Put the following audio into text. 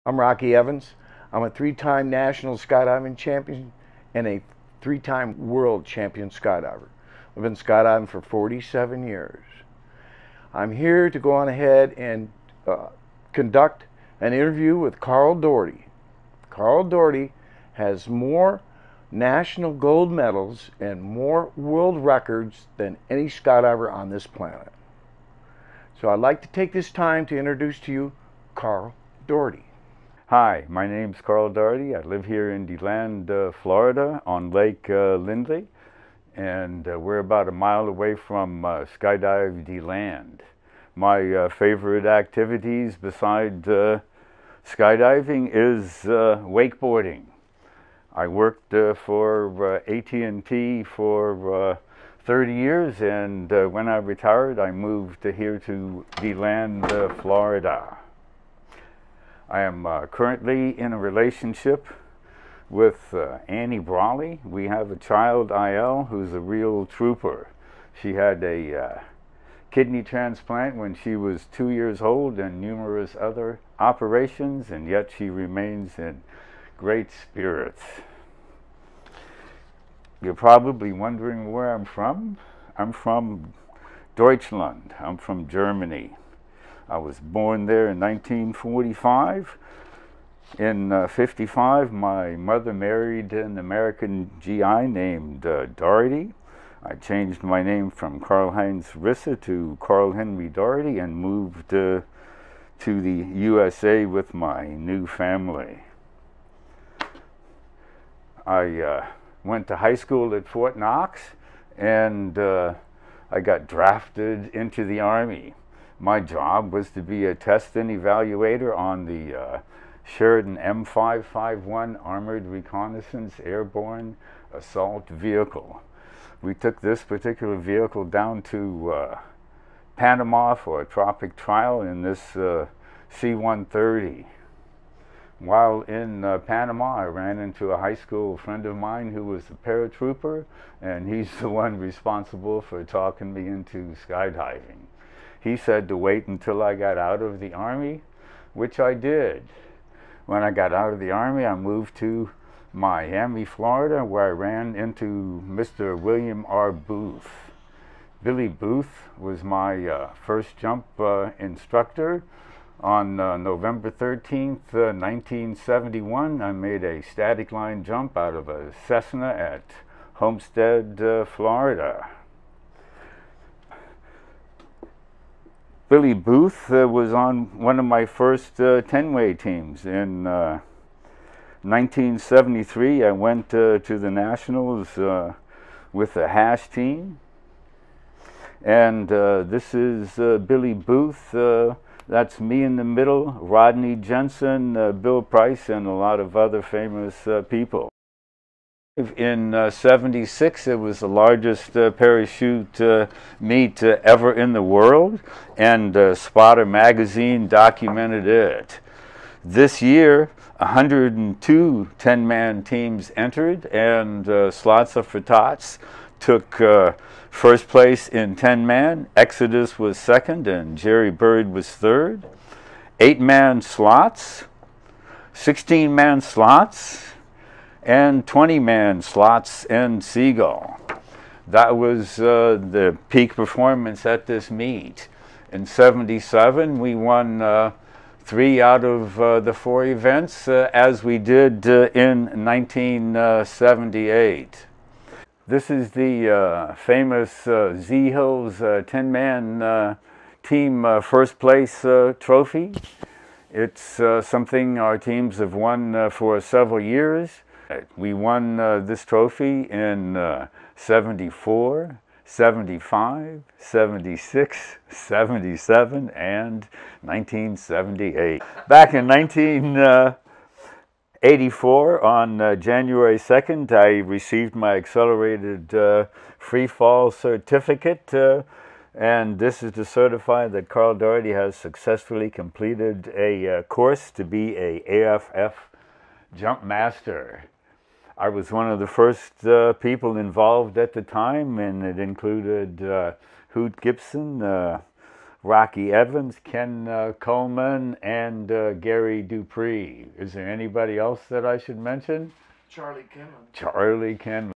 I'm Rocky Evans. I'm a three-time national skydiving champion and a three-time world champion skydiver. I've been skydiving for 47 years. I'm here to go on ahead and conduct an interview with Carl Daugherty. Carl Daugherty has more national gold medals and more world records than any skydiver on this planet. So I'd like to take this time to introduce to you Carl Daugherty. Hi, my name's Carl Daugherty. I live here in DeLand, Florida on Lake Lindley, and we're about a mile away from Skydive DeLand. My favorite activities besides skydiving is wakeboarding. I worked for AT&T for 30 years, and when I retired, I moved here to DeLand, Florida. I am currently in a relationship with Annie Brawley. We have a child, IL, who's a real trooper. She had a kidney transplant when she was 2 years old and numerous other operations, and yet she remains in great spirits. You're probably wondering where I'm from. I'm from Deutschland. I'm from Germany. I was born there in 1945. In 55, my mother married an American GI named Daugherty. I changed my name from Karl-Heinz Risse to Carl Henry Daugherty and moved to the USA with my new family. I went to high school at Fort Knox, and I got drafted into the Army. My job was to be a test and evaluator on the Sheridan M551 Armored Reconnaissance Airborne Assault Vehicle. We took this particular vehicle down to Panama for a tropic trial in this C-130. While in Panama, I ran into a high school friend of mine who was a paratrooper, and he's the one responsible for talking me into skydiving. He said to wait until I got out of the Army, which I did. When I got out of the Army, I moved to Miami, Florida, where I ran into Mr. William R. Booth. Billy Booth was my first jump instructor. On November 13th, 1971, I made a static line jump out of a Cessna at Homestead, Florida. Billy Booth was on one of my first 10-way teams. In 1973, I went to the Nationals with the hash team. And this is Billy Booth. That's me in the middle, Rodney Jensen, Bill Price, and a lot of other famous people. In 76, it was the largest parachute meet ever in the world, and Spotter magazine documented it. This year, 102 10-man teams entered, and Slots of for Tots took first place in 10-man. Exodus was second, and Jerry Bird was third. 8-man slots, 16-man slots, and 20-man slots and Seagull. That was the peak performance at this meet. In 77, we won 3 out of the 4 events, as we did in 1978. This is the famous Z Hills 10-man team first place trophy. It's something our teams have won for several years. We won this trophy in 74, 75, 76, 77, and 1978. Back in 1984, on January 2nd, I received my accelerated free fall certificate, and this is to certify that Carl Daugherty has successfully completed a course to be a AFF jump master. I was one of the first people involved at the time, and it included Hoot Gibson, Rocky Evans, Ken Coleman, and Gary Dupree. Is there anybody else that I should mention? Charlie Kinlan. Charlie Kinlan.